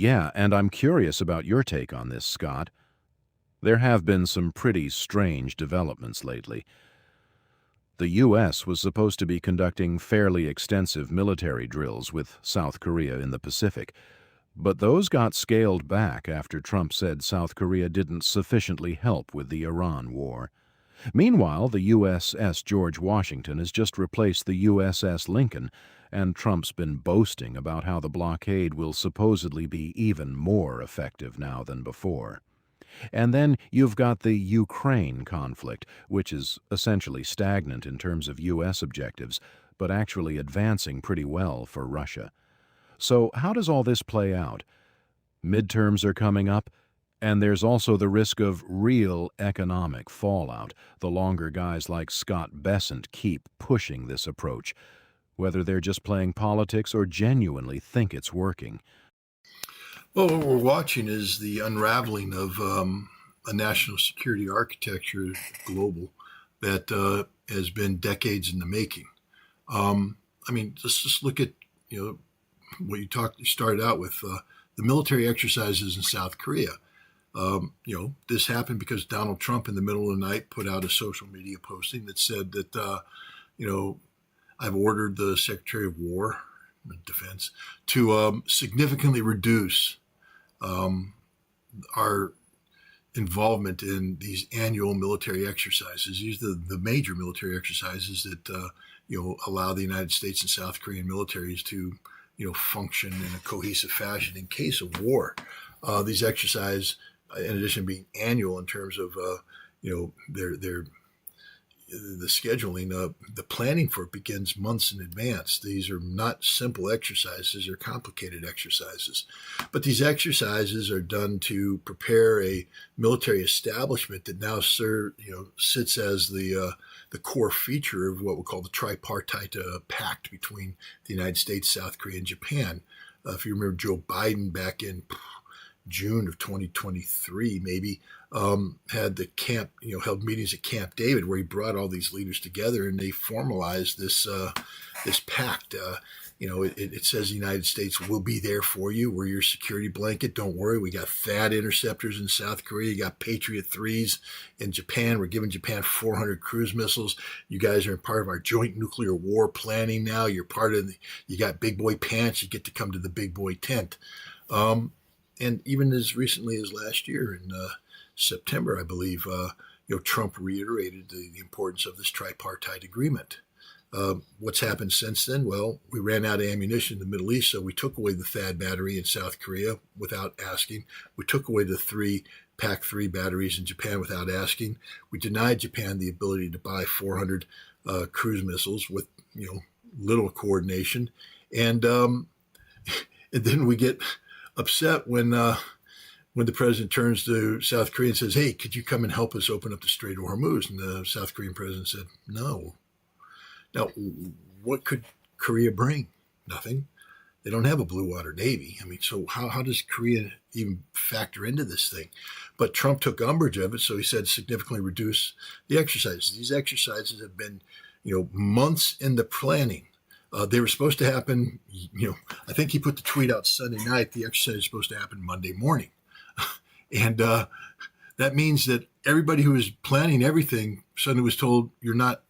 Yeah, and I'm curious about your take on this, Scott. There have been some pretty strange developments lately. The U.S. was supposed to be conducting fairly extensive military drills with South Korea in the Pacific, but those got scaled back after Trump said South Korea didn't sufficiently help with the Iran war. Meanwhile, the USS George Washington has just replaced the USS Lincoln, and Trump's been boasting about how the blockade will supposedly be even more effective now than before. And then you've got the Ukraine conflict, which is essentially stagnant in terms of U.S. objectives, but actually advancing pretty well for Russia. So how does all this play out? Midterms are coming up, and there's also the risk of real economic fallout the longer guys like Scott Bessent keep pushing this approach, whether they're just playing politics or genuinely think it's working. Well, what we're watching is the unraveling of a national security architecture, global, that has been decades in the making. I mean, just look at what you started out with the military exercises in South Korea. This happened because Donald Trump, in the middle of the night, put out a social media posting that said that I've ordered the Secretary of War, Defense, to significantly reduce our involvement in these annual military exercises. These are the major military exercises that allow the United States and South Korean militaries to function in a cohesive fashion in case of war. These exercises, in addition to being annual in terms of their the scheduling, the planning for it begins months in advance. These are not simple exercises, they're complicated exercises. But these exercises are done to prepare a military establishment that now sits as the core feature of what we call the tripartite pact between the United States, South Korea, and Japan. If you remember Joe Biden back in June of 2023, maybe, had the camp, held meetings at Camp David where he brought all these leaders together and they formalized this pact. It says the United States will be there for you. We're your security blanket. Don't worry. We got THAAD interceptors in South Korea. You got Patriot 3s in Japan. We're giving Japan 400 cruise missiles. You guys are part of our joint nuclear war planning now. You're part of you got big boy pants. You get to come to the big boy tent. And even as recently as last year in September, I believe, Trump reiterated the importance of this tripartite agreement. What's happened since then? Well, we ran out of ammunition in the Middle East, so we took away the THAAD battery in South Korea without asking. We took away the PAC-3 batteries in Japan without asking. We denied Japan the ability to buy 400 cruise missiles with little coordination, and then we get upset when the president turns to South Korea and says, "Hey, could you come and help us open up the Strait of Hormuz?" And the South Korean president said, "No." Now, what could Korea bring? Nothing. They don't have a blue water navy. I mean, so how does Korea even factor into this thing? But Trump took umbrage of it, so he said significantly reduce the exercises. These exercises have been, months in the planning. They were supposed to happen, I think he put the tweet out Sunday night. The exercise is supposed to happen Monday morning. And that means that everybody who was planning everything suddenly was told, you're not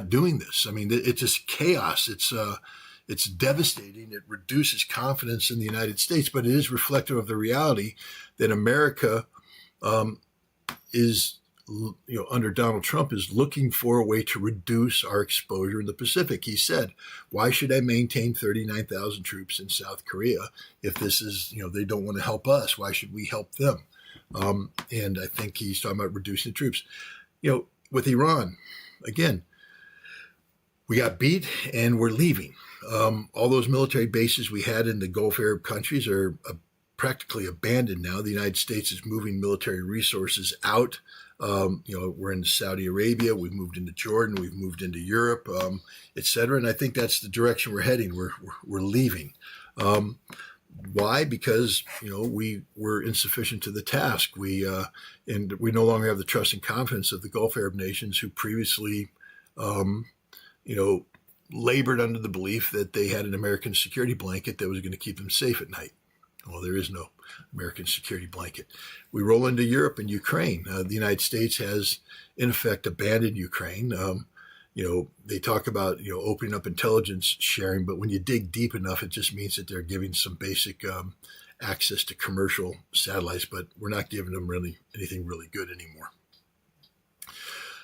doing this. I mean, it's just chaos. It's devastating. It reduces confidence in the United States, but it is reflective of the reality that America is, under Donald Trump, is looking for a way to reduce our exposure in the Pacific. He said, why should I maintain 39,000 troops in South Korea if this is, they don't want to help us? Why should we help them? And I think he's talking about reducing the troops. With Iran, again, we got beat and we're leaving. All those military bases we had in the Gulf Arab countries are practically abandoned now. The United States is moving military resources out. We're in Saudi Arabia, we've moved into Jordan, we've moved into Europe, et cetera. And I think that's the direction we're heading. We're leaving. Why? Because, we were insufficient to the task. And we no longer have the trust and confidence of the Gulf Arab nations who previously, labored under the belief that they had an American security blanket that was going to keep them safe at night. Well, there is no American security blanket. We roll into Europe and Ukraine. The United States has, in effect, abandoned Ukraine. They talk about opening up intelligence sharing, but when you dig deep enough, it just means that they're giving some basic access to commercial satellites, but we're not giving them really anything really good anymore.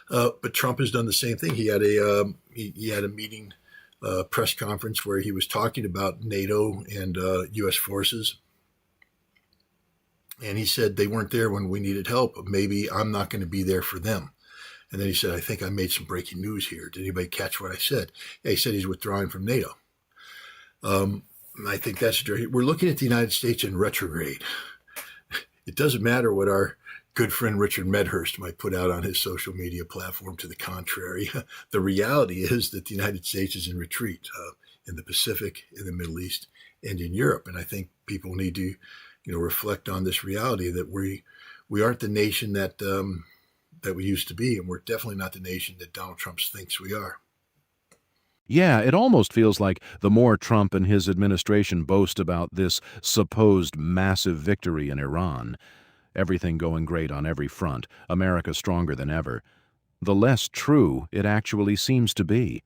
But Trump has done the same thing. He had a meeting, press conference where he was talking about NATO and U.S. forces. And he said they weren't there when we needed help. Maybe I'm not going to be there for them. And then he said, I think I made some breaking news here. Did anybody catch what I said? Yeah, he said he's withdrawing from NATO. I think that's dirty. We're looking at the United States in retrograde. It doesn't matter what our good friend Richard Medhurst might put out on his social media platform to the contrary. The reality is that the United States is in retreat in the Pacific, in the Middle East, and in Europe. And I think people need to, reflect on this reality that we aren't the nation that we used to be, and we're definitely not the nation that Donald Trump thinks we are. Yeah, it almost feels like the more Trump and his administration boast about this supposed massive victory in Iran, everything going great on every front, America stronger than ever, the less true it actually seems to be.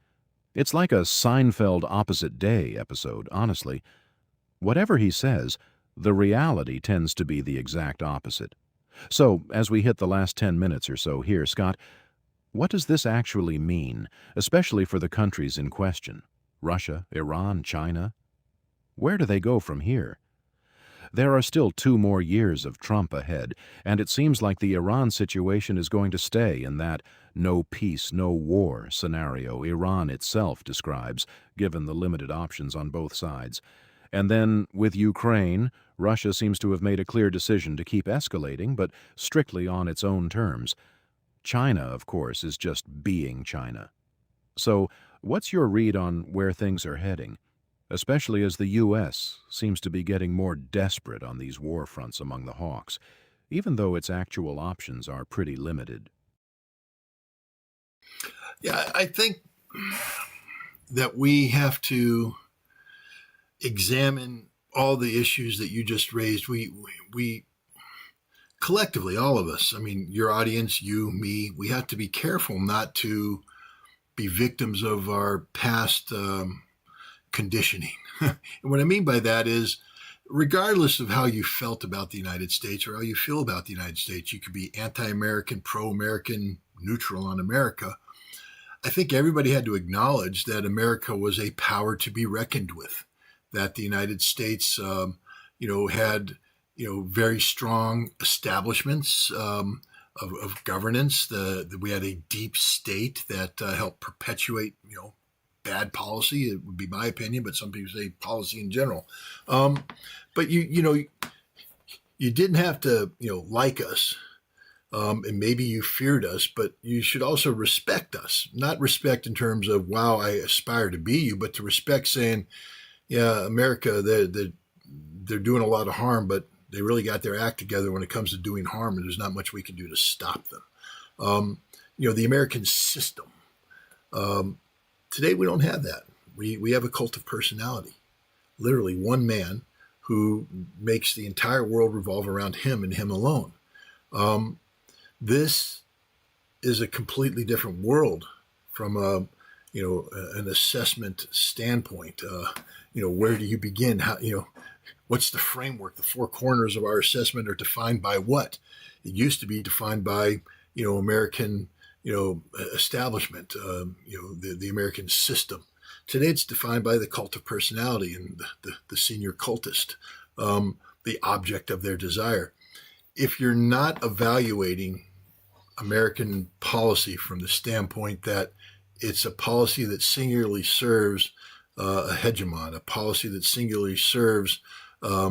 It's like a Seinfeld Opposite Day episode, honestly. Whatever he says, the reality tends to be the exact opposite. So, as we hit the last 10 minutes or so here, Scott, what does this actually mean, especially for the countries in question? Russia, Iran, China? Where do they go from here? There are still 2 more years of Trump ahead, and it seems like the Iran situation is going to stay in that no peace, no war scenario Iran itself describes, given the limited options on both sides. And then, with Ukraine, Russia seems to have made a clear decision to keep escalating, but strictly on its own terms. China, of course, is just being China. So, what's your read on where things are heading, especially as the U.S. seems to be getting more desperate on these war fronts among the hawks, even though its actual options are pretty limited? Yeah, I think that we have to examine all the issues that you just raised. We collectively, all of us, I mean, your audience, you, me, we have to be careful not to be victims of our past conditioning. And what I mean by that is, regardless of how you felt about the United States or how you feel about the United States, you could be anti-American, pro-American, neutral on America. I think everybody had to acknowledge that America was a power to be reckoned with, that the United States, had, very strong establishments of governance. We had a deep state that helped perpetuate, bad policy. It would be my opinion, but some people say policy in general. But you didn't have to, like us. And maybe you feared us, but you should also respect us. Not respect in terms of, wow, I aspire to be you, but to respect saying, yeah, America, they're doing a lot of harm, but they really got their act together when it comes to doing harm, and there's not much we can do to stop them. The American system. Today we don't have that. We have a cult of personality. Literally one man who makes the entire world revolve around him and him alone. This is a completely different world from an assessment standpoint. Where do you begin? How, what's the framework? The 4 corners of our assessment are defined by what? It used to be defined by, American, establishment, the American system. Today it's defined by the cult of personality and the senior cultist, the object of their desire. If you're not evaluating American policy from the standpoint that it's a policy that singularly serves a hegemon, a policy that singularly serves, a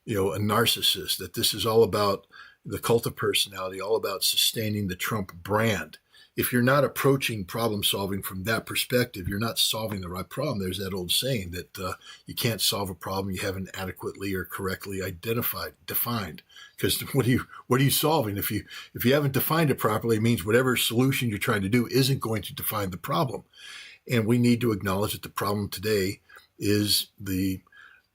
narcissist, that this is all about the cult of personality, all about sustaining the Trump brand. If you're not approaching problem solving from that perspective, you're not solving the right problem. There's that old saying that you can't solve a problem you haven't adequately or correctly defined. Because what are you solving? If you haven't defined it properly, it means whatever solution you're trying to do isn't going to define the problem. And we need to acknowledge that the problem today is the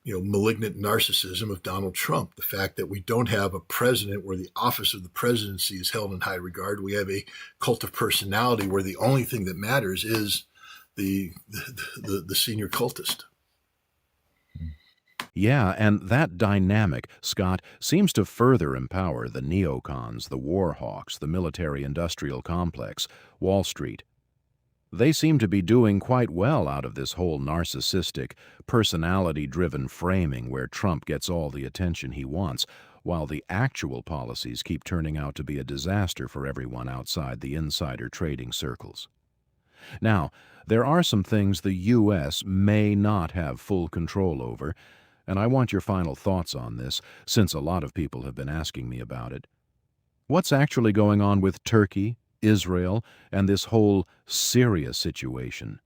malignant narcissism of Donald Trump. The fact that we don't have a president where the office of the presidency is held in high regard. We have a cult of personality where the only thing that matters is the senior cultist. Yeah, and that dynamic, Scott, seems to further empower the neocons, the war hawks, the military-industrial complex, Wall Street. They seem to be doing quite well out of this whole narcissistic, personality-driven framing where Trump gets all the attention he wants, while the actual policies keep turning out to be a disaster for everyone outside the insider trading circles. Now, there are some things the U.S. may not have full control over, and I want your final thoughts on this, since a lot of people have been asking me about it. What's actually going on with Turkey, Israel, and this whole Syria situation?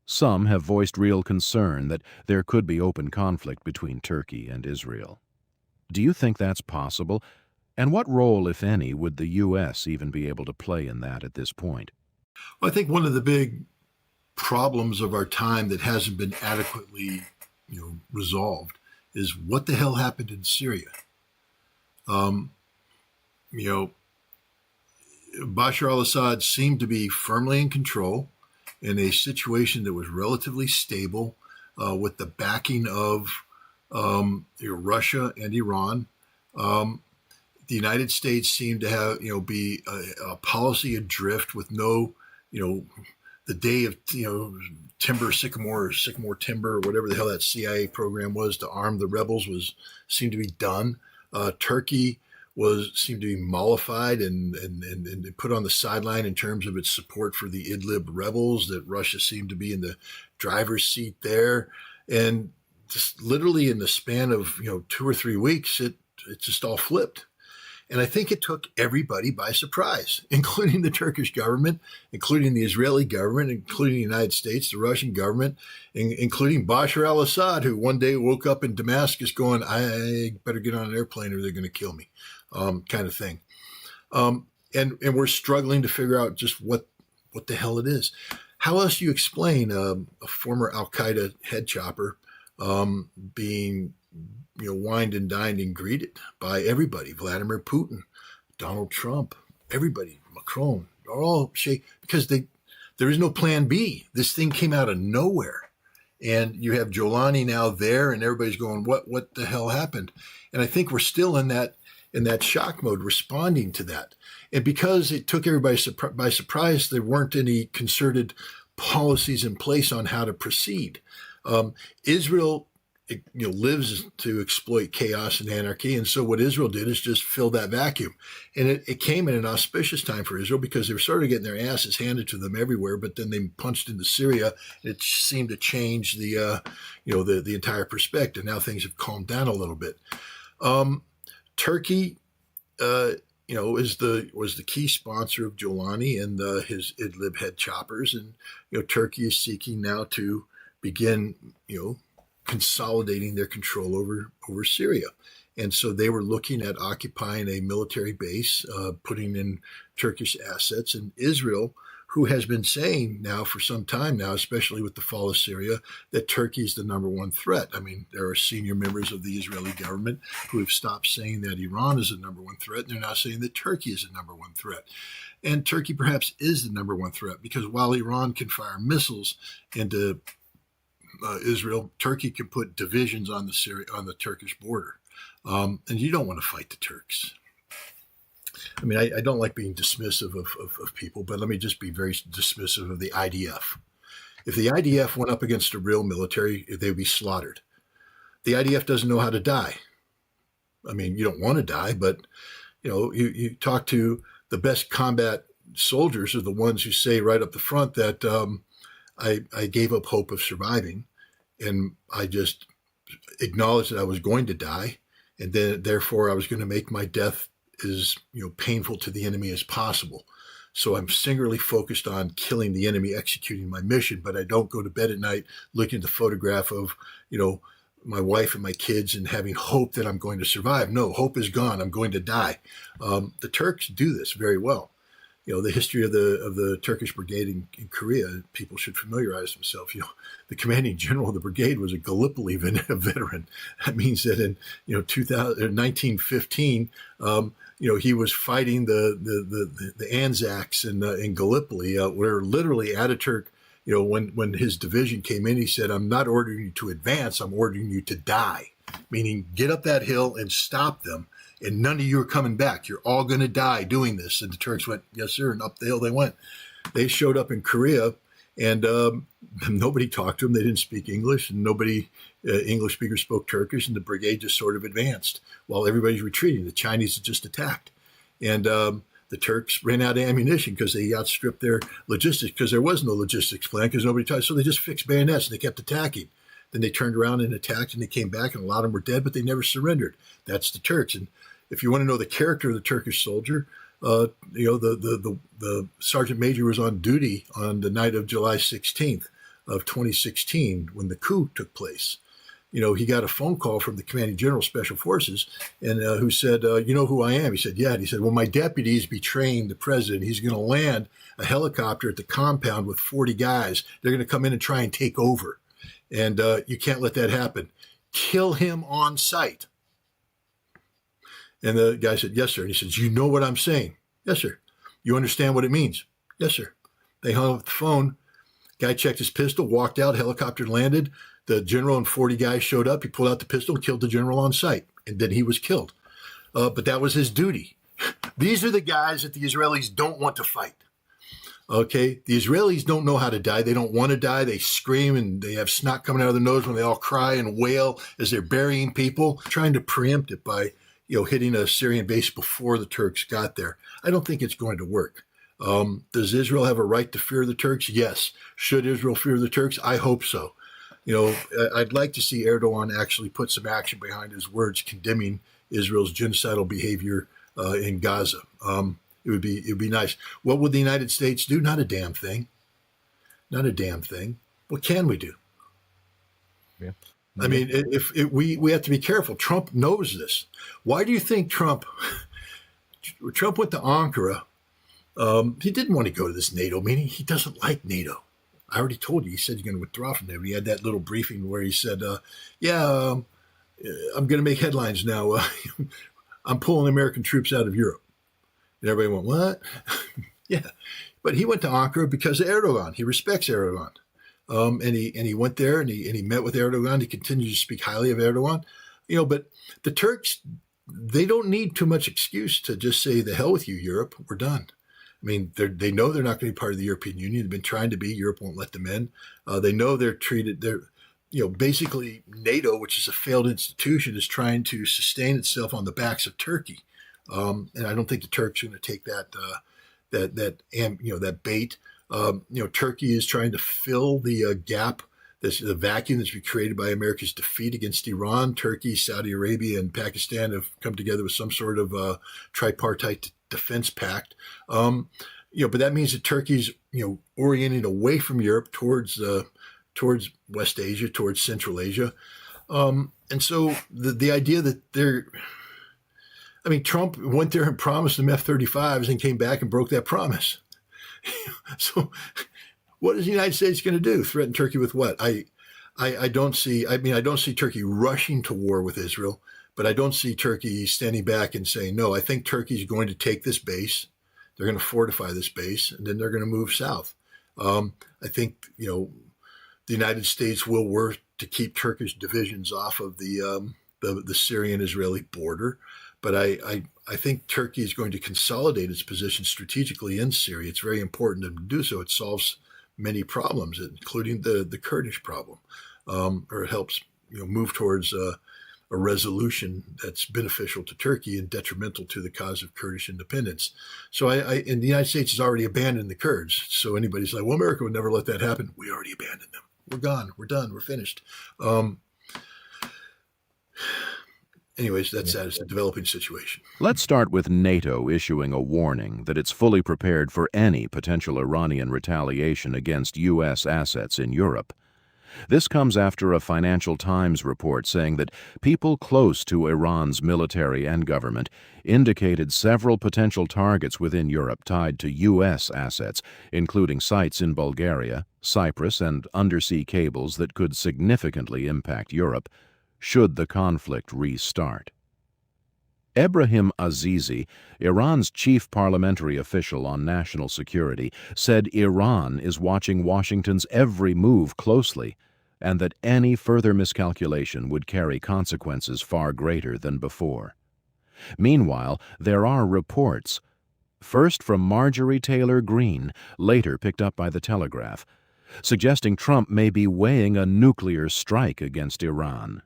Some have voiced real concern that there could be open conflict between Turkey and Israel. Do you think that's possible? And what role, if any, would the U.S. even be able to play in that at this point? Well, I think one of the big problems of our time that hasn't been adequately resolved is what the hell happened in Syria. Bashar al-Assad seemed to be firmly in control in a situation that was relatively stable with the backing of Russia and Iran. The United States seemed to have, be a policy adrift with no, the day of, sycamore timber, or whatever the hell that CIA program was to arm the rebels seemed to be done. Turkey seemed to be mollified and put on the sideline in terms of its support for the Idlib rebels, that Russia seemed to be in the driver's seat there. And just literally in the span of, 2 or 3 weeks, it just all flipped. And I think it took everybody by surprise, including the Turkish government, including the Israeli government, including the United States, the Russian government, including Bashar al-Assad, who one day woke up in Damascus going, I better get on an airplane or they're going to kill me, kind of thing. And we're struggling to figure out just what the hell it is. How else do you explain a former al-Qaeda head chopper being wined and dined and greeted by everybody? Vladimir Putin, Donald Trump, everybody, Macron, they're all because there is no plan B. This thing came out of nowhere. And you have Jolani now there, and everybody's going, what the hell happened? And I think we're still in that shock mode, responding to that. And because it took everybody by surprise, there weren't any concerted policies in place on how to proceed. Israel lives to exploit chaos and anarchy. And so what Israel did is just fill that vacuum. And it came in an auspicious time for Israel because they were sort of getting their asses handed to them everywhere, but then they punched into Syria. It seemed to change the entire perspective. Now things have calmed down a little bit. Turkey, was the key sponsor of Jolani and his Idlib head choppers. And, Turkey is seeking now to begin, consolidating their control over Syria. And so they were looking at occupying a military base, putting in Turkish assets. And Israel, who has been saying now for some time now, especially with the fall of Syria, that Turkey is the number one threat. I mean, there are senior members of the Israeli government who have stopped saying that Iran is the number one threat, and they're now saying that Turkey is the number one threat. And Turkey perhaps is the number one threat because while Iran can fire missiles into Israel, Turkey can put divisions on the Turkish border, and you don't want to fight the Turks. I mean, I don't like being dismissive of people, but let me just be very dismissive of the IDF. If the IDF went up against a real military, they would be slaughtered. The IDF doesn't know how to die. I mean, you don't want to die, but you talk to the best combat soldiers are the ones who say right up the front that I gave up hope of surviving, and I just acknowledged that I was going to die, and then therefore I was going to make my death as painful to the enemy as possible. So I'm singularly focused on killing the enemy, executing my mission, but I don't go to bed at night looking at the photograph of my wife and my kids and having hope that I'm going to survive. No, hope is gone. I'm going to die. The Turks do this very well. the history of the Turkish brigade in Korea, people should familiarize themselves. The commanding general of the brigade was a Gallipoli veteran. That means that in 1915, he was fighting the Anzacs in Gallipoli, where literally Ataturk, when his division came in, he said, "I'm not ordering you to advance. I'm ordering you to die," meaning get up that hill and stop them. And none of you are coming back. You're all going to die doing this. And the Turks went, "Yes, sir." And up the hill they went. They showed up in Korea, and nobody talked to them. They didn't speak English, and nobody, English speakers spoke Turkish, and the brigade just sort of advanced while everybody's retreating. The Chinese had just attacked. And the Turks ran out of ammunition because they outstripped their logistics, because there was no logistics plan because nobody tried. So they just fixed bayonets, and they kept attacking. Then they turned around and attacked, and they came back, and a lot of them were dead, but they never surrendered. That's the Turks. And if you want to know the character of the Turkish soldier, the sergeant major was on duty on the night of July 16th of 2016 when the coup took place. He got a phone call from the commanding general of Special Forces, and who said, "You know who I am?" He said, "Yeah." And he said, "Well, my deputy is betraying the president. He's going to land a helicopter at the compound with 40 guys. They're going to come in and try and take over. And you can't let that happen. Kill him on sight." And the guy said, "Yes, sir." And he says, "You know what I'm saying?" "Yes, sir." "You understand what it means?" "Yes, sir." They hung up the phone. Guy checked his pistol, walked out, helicopter landed. The general and 40 guys showed up. He pulled out the pistol and killed the general on sight. And then he was killed. But that was his duty. These are the guys that the Israelis don't want to fight. Okay, the Israelis don't know how to die. They don't want to die. They scream and they have snot coming out of their nose when they all cry and wail as they're burying people, trying to preempt it by, hitting a Syrian base before the Turks got there. I don't think it's going to work. Does Israel have a right to fear the Turks? Yes. Should Israel fear the Turks? I hope so. I'd like to see Erdogan actually put some action behind his words condemning Israel's genocidal behavior in Gaza. It would be nice. What would the United States do? Not a damn thing. Not a damn thing. What can we do? Yeah. I mean, we have to be careful. Trump knows this. Why do you think Trump went to Ankara? He didn't want to go to this NATO meeting. He doesn't like NATO. I already told you. He said he's going to withdraw from there. He had that little briefing where he said, I'm going to make headlines now. I'm pulling American troops out of Europe. And everybody went, what? Yeah. But he went to Ankara because of Erdogan. He respects Erdogan. And he went there and he met with Erdogan. He continued to speak highly of Erdogan. But the Turks, they don't need too much excuse to just say, the hell with you, Europe. We're done. I mean, they know they're not going to be part of the European Union. They've been trying to be. Europe won't let them in. They know they're basically NATO, which is a failed institution, is trying to sustain itself on the backs of Turkey. And I don't think the Turks are going to take that bait. Turkey is trying to fill the gap, the vacuum that's been created by America's defeat against Iran. Turkey, Saudi Arabia, and Pakistan have come together with some sort of tripartite defense pact. But that means that Turkey's, orienting away from Europe towards West Asia, towards Central Asia. And so the idea that Trump went there and promised them F-35s and came back and broke that promise. So what is the United States going to do? Threaten Turkey with what? I don't see Turkey rushing to war with Israel, but I don't see Turkey standing back and saying, no, I think Turkey is going to take this base. They're going to fortify this base, and then they're going to move south. I think, the United States will work to keep Turkish divisions off of the Syrian-Israeli border. But I think Turkey is going to consolidate its position strategically in Syria. It's very important to do so. It solves many problems, including the Kurdish problem, or it helps move towards a resolution that's beneficial to Turkey and detrimental to the cause of Kurdish independence. So and the United States has already abandoned the Kurds. So anybody's like, well, America would never let that happen. We already abandoned them. We're gone. We're done. We're finished. Anyways, that's that. It's a developing situation. Let's start with NATO issuing a warning that it's fully prepared for any potential Iranian retaliation against U.S. assets in Europe. This comes after a Financial Times report saying that people close to Iran's military and government indicated several potential targets within Europe tied to U.S. assets, including sites in Bulgaria, Cyprus, and undersea cables that could significantly impact Europe should the conflict restart. Ebrahim Azizi, Iran's chief parliamentary official on national security, said Iran is watching Washington's every move closely and that any further miscalculation would carry consequences far greater than before. Meanwhile, there are reports, first from Marjorie Taylor Greene, later picked up by The Telegraph, suggesting Trump may be weighing a nuclear strike against Iran.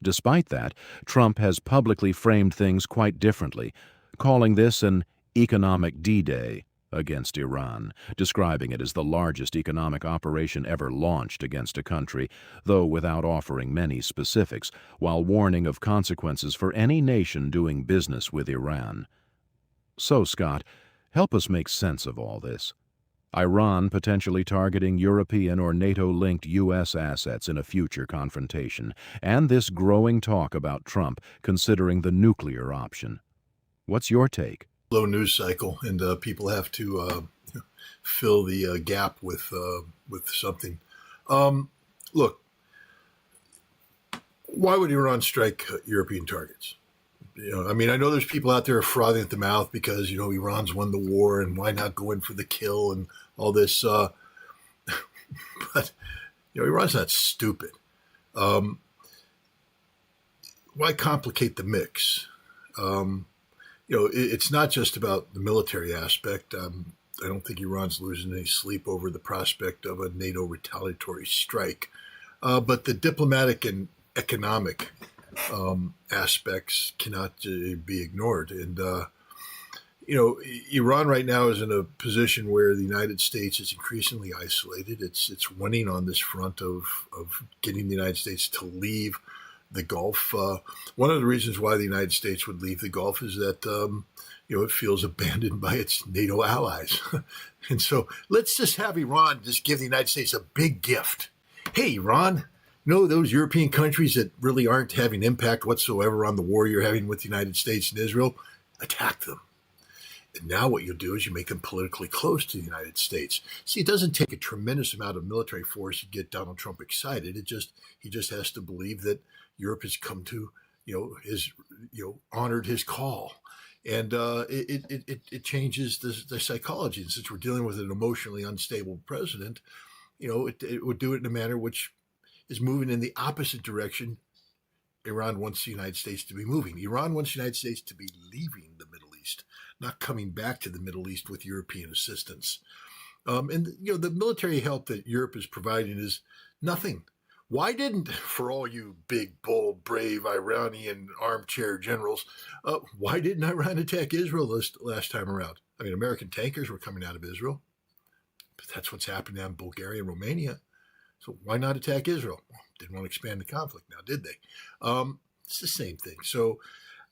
Despite that, Trump has publicly framed things quite differently, calling this an economic D-Day against Iran, describing it as the largest economic operation ever launched against a country, though without offering many specifics, while warning of consequences for any nation doing business with Iran. So, Scott, help us make sense of all this. Iran potentially targeting European or NATO-linked U.S. assets in a future confrontation, and this growing talk about Trump considering the nuclear option. What's your take? Low news cycle, and people have to fill the gap with something. Look, why would Iran strike European targets? I know there's people out there frothing at the mouth because Iran's won the war, and why not go in for the kill and all this. But Iran's not stupid. Why complicate the mix? It's not just about the military aspect. I don't think Iran's losing any sleep over the prospect of a NATO retaliatory strike, but the diplomatic and economic aspects cannot be ignored. And, Iran right now is in a position where the United States is increasingly isolated. It's winning on this front of getting the United States to leave the Gulf. One of the reasons why the United States would leave the Gulf is that, it feels abandoned by its NATO allies. And so let's just have Iran just give the United States a big gift. Hey, Iran, those European countries that really aren't having impact whatsoever on the war you're having with the United States and Israel, attack them. And now what you'll do is you make them politically close to the United States. See, it doesn't take a tremendous amount of military force to get Donald Trump excited. He just has to believe that Europe has come to, honored his call. And it changes the psychology. And since we're dealing with an emotionally unstable president, it would do it in a manner which is moving in the opposite direction Iran wants the United States to be moving. Iran wants the United States to be leaving the Middle East, not coming back to the Middle East with European assistance. The military help that Europe is providing is nothing. Why didn't, for all you big, bold, brave Iranian armchair generals, why didn't Iran attack Israel last time around? American tankers were coming out of Israel. But that's what's happening in Bulgaria and Romania. So why not attack Israel? Well, didn't want to expand the conflict now, did they? It's the same thing. So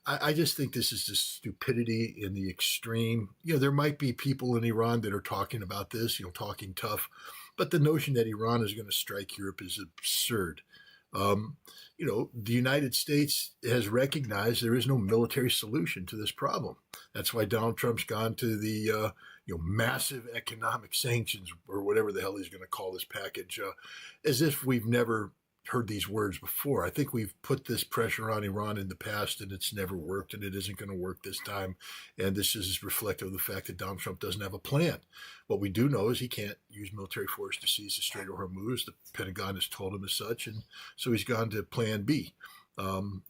I just think this is just stupidity in the extreme. There might be people in Iran that are talking about this, talking tough. But the notion that Iran is going to strike Europe is absurd. The United States has recognized there is no military solution to this problem. That's why Donald Trump's gone to the massive economic sanctions, or whatever the hell he's going to call this package, as if we've never heard these words before. I think we've put this pressure on Iran in the past, and it's never worked, and it isn't going to work this time. And this is reflective of the fact that Donald Trump doesn't have a plan. What we do know is he can't use military force to seize the Strait of Hormuz. The Pentagon has told him as such, and so he's gone to Plan B.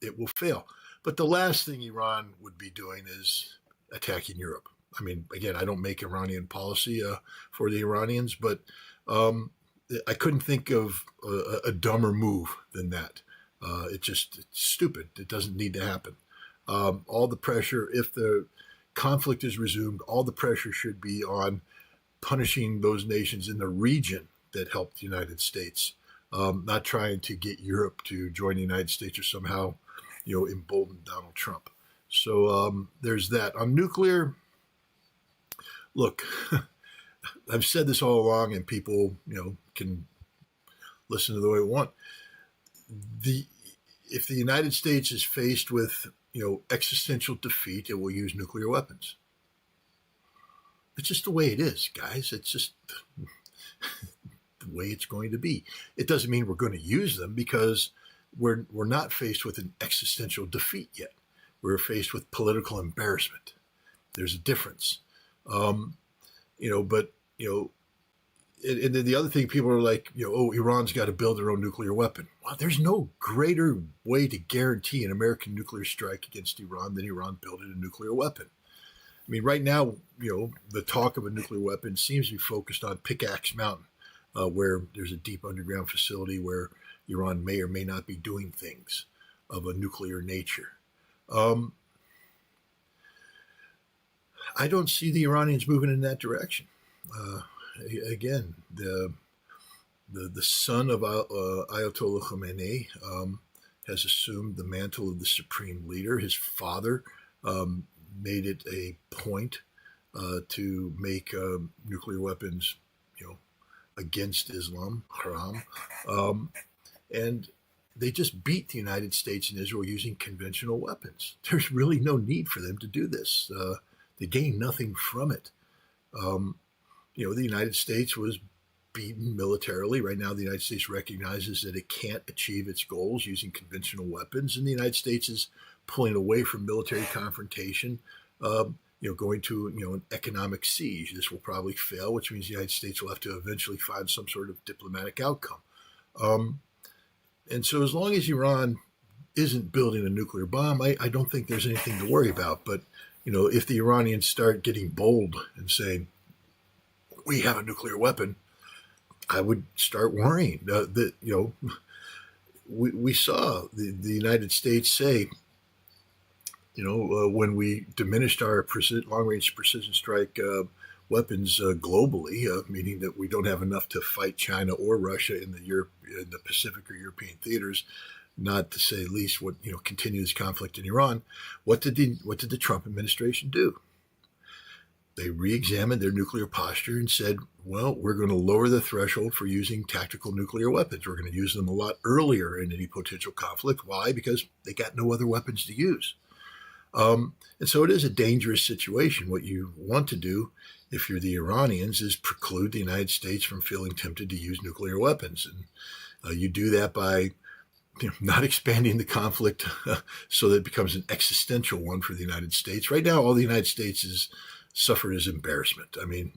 It will fail. But the last thing Iran would be doing is attacking Europe. Again, I don't make Iranian policy for the Iranians, but I couldn't think of a dumber move than that. It's stupid. It doesn't need to happen. All the pressure, if the conflict is resumed, all the pressure should be on punishing those nations in the region that helped the United States, not trying to get Europe to join the United States or somehow, embolden Donald Trump. So there's that. On nuclear, look, I've said this all along, and people, can listen to the way we want. If the United States is faced with existential defeat, it will use nuclear weapons. It's just the way it is, guys. It's just the way it's going to be. It doesn't mean we're going to use them, because we're not faced with an existential defeat yet. We're faced with political embarrassment. There's a difference. And then the other thing, people are like, Iran's got to build their own nuclear weapon. Well, there's no greater way to guarantee an American nuclear strike against Iran than Iran building a nuclear weapon. I mean, right now, the talk of a nuclear weapon seems to be focused on Pickaxe Mountain, where there's a deep underground facility where Iran may or may not be doing things of a nuclear nature. I don't see the Iranians moving in that direction. Again, the son of Ayatollah Khamenei has assumed the mantle of the supreme leader. His father made it a point to make nuclear weapons, against Islam, haram, and they just beat the United States and Israel using conventional weapons. There's really no need for them to do this. They gain nothing from it. The United States was beaten militarily. Right now, the United States recognizes that it can't achieve its goals using conventional weapons, and the United States is pulling away from military confrontation, going to an economic siege. This will probably fail, which means the United States will have to eventually find some sort of diplomatic outcome. And so as long as Iran isn't building a nuclear bomb, I don't think there's anything to worry about. But, if the Iranians start getting bold and saying, we have a nuclear weapon, I would start worrying. We saw the United States say, when we diminished our long-range precision strike weapons globally, meaning that we don't have enough to fight China or Russia in the Pacific or European theaters, not to say least what continue this conflict in Iran. What did the Trump administration do? They re-examined their nuclear posture and said, well, we're going to lower the threshold for using tactical nuclear weapons. We're going to use them a lot earlier in any potential conflict. Why? Because they got no other weapons to use. And so it is a dangerous situation. What you want to do, if you're the Iranians, is preclude the United States from feeling tempted to use nuclear weapons. And you do that by not expanding the conflict so that it becomes an existential one for the United States. Right now, all the United States has suffered is embarrassment. I mean,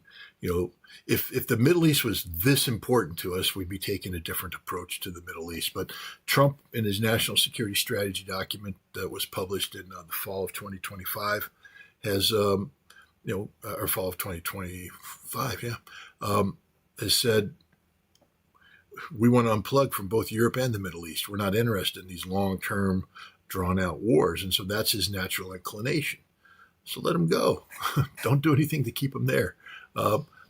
if the Middle East was this important to us, we'd be taking a different approach to the Middle East. But Trump, in his national security strategy document that was published in the fall of 2025, has, or fall of 2025, has said, we want to unplug from both Europe and the Middle East. We're not interested in these long-term, drawn-out wars. And so that's his natural inclination. So let him go. Don't do anything to keep him there.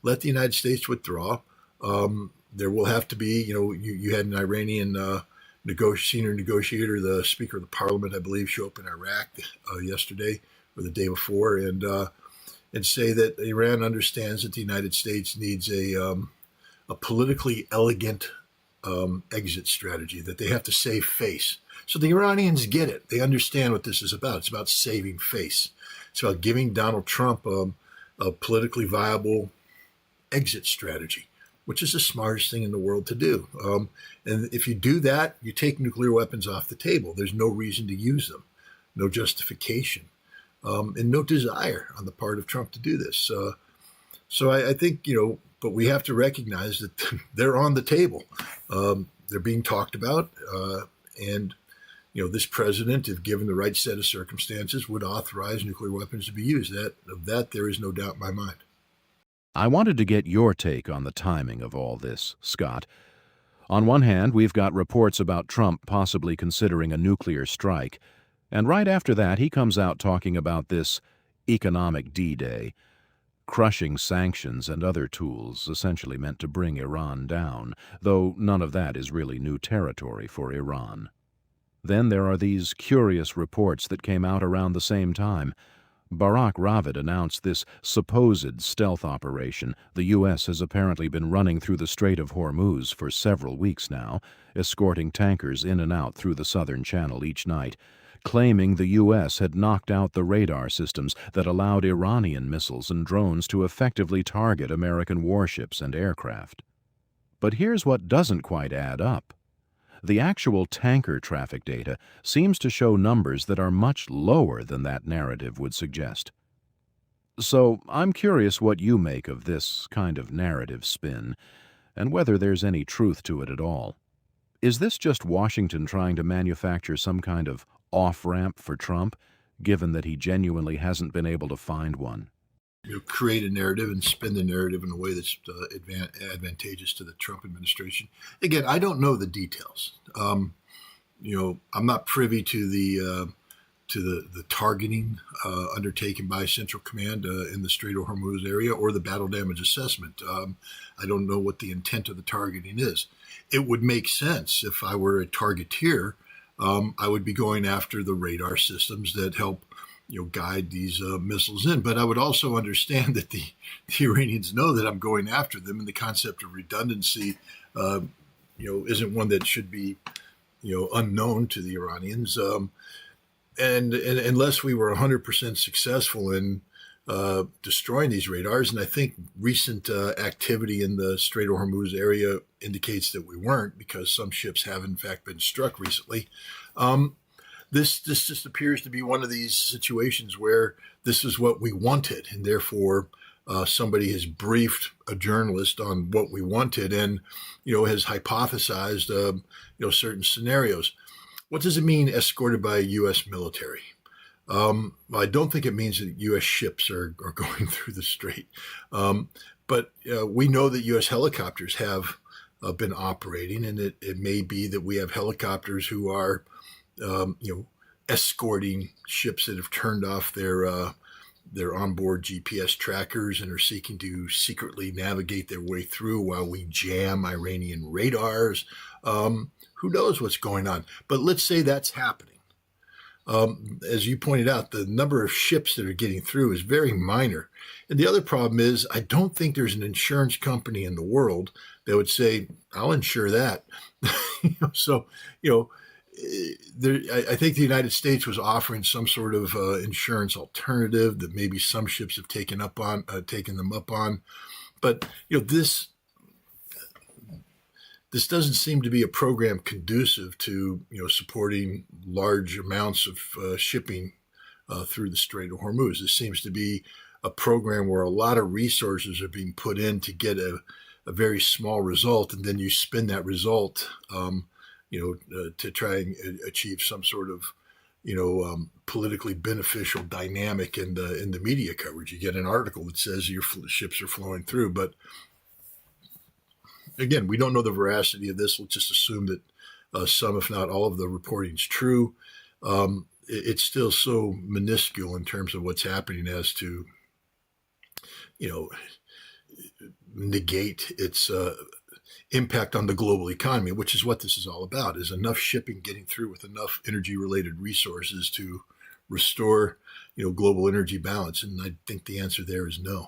Let the United States withdraw. There will have to be, you had an Iranian senior negotiator, the Speaker of the Parliament, I believe, show up in Iraq yesterday or the day before and say that Iran understands that the United States needs a politically elegant exit strategy, that they have to save face. So the Iranians get it. They understand what this is about. It's about saving face. It's about giving Donald Trump a politically viable exit strategy, which is the smartest thing in the world to do. And if you do that, you take nuclear weapons off the table. There's no reason to use them, no justification, and no desire on the part of Trump to do this. So I think, but we have to recognize that they're on the table. They're being talked about. And this president, if given the right set of circumstances, would authorize nuclear weapons to be used. Of that, there is no doubt in my mind. I wanted to get your take on the timing of all this, Scott. On one hand, we've got reports about Trump possibly considering a nuclear strike, and right after that, he comes out talking about this economic D-Day, crushing sanctions and other tools essentially meant to bring Iran down, though none of that is really new territory for Iran. Then there are these curious reports that came out around the same time, Barack Ravid announced this supposed stealth operation the U.S. has apparently been running through the Strait of Hormuz for several weeks now, escorting tankers in and out through the southern channel each night, claiming the U.S. had knocked out the radar systems that allowed Iranian missiles and drones to effectively target American warships and aircraft. But here's what doesn't quite add up. The actual tanker traffic data seems to show numbers that are much lower than that narrative would suggest. So I'm curious what you make of this kind of narrative spin, and whether there's any truth to it at all. Is this just Washington trying to manufacture some kind of off-ramp for Trump, given that he genuinely hasn't been able to find one? Create a narrative and spin the narrative in a way that's advantageous to the Trump administration. Again, I don't know the details. I'm not privy to the targeting undertaken by Central Command in the Strait of Hormuz area or the battle damage assessment. I don't know what the intent of the targeting is. It would make sense if I were a targeteer. I would be going after the radar systems that help guide these missiles in. But I would also understand that the Iranians know that I'm going after them, and the concept of redundancy, isn't one that should be, unknown to the Iranians. And unless we were 100% successful in destroying these radars, and I think recent activity in the Strait of Hormuz area indicates that we weren't, because some ships have in fact been struck recently. This just appears to be one of these situations where this is what we wanted, and therefore somebody has briefed a journalist on what we wanted, and has hypothesized certain scenarios. What does it mean, escorted by a U.S. military? I don't think it means that U.S. ships are going through the strait, but we know that U.S. helicopters have been operating, and it may be that we have helicopters who are escorting ships that have turned off their onboard GPS trackers and are seeking to secretly navigate their way through while we jam Iranian radars. Who knows what's going on? But let's say that's happening. As you pointed out, the number of ships that are getting through is very minor. And the other problem is, I don't think there's an insurance company in the world that would say, I'll insure that. I think the United States was offering some sort of insurance alternative that maybe some ships have taken them up on. But this doesn't seem to be a program conducive to supporting large amounts of shipping through the Strait of Hormuz. This seems to be a program where a lot of resources are being put in to get a very small result, and then you spin that result to try and achieve some sort of politically beneficial dynamic in the media coverage. You get an article that says your ships are flowing through, but again, we don't know the veracity of this. Let's just assume that some, if not all, of the reporting is true. It's still so minuscule in terms of what's happening as to, negate its impact on the global economy, which is what this is all about. Is enough shipping getting through with enough energy-related resources to restore, global energy balance? And I think the answer there is no.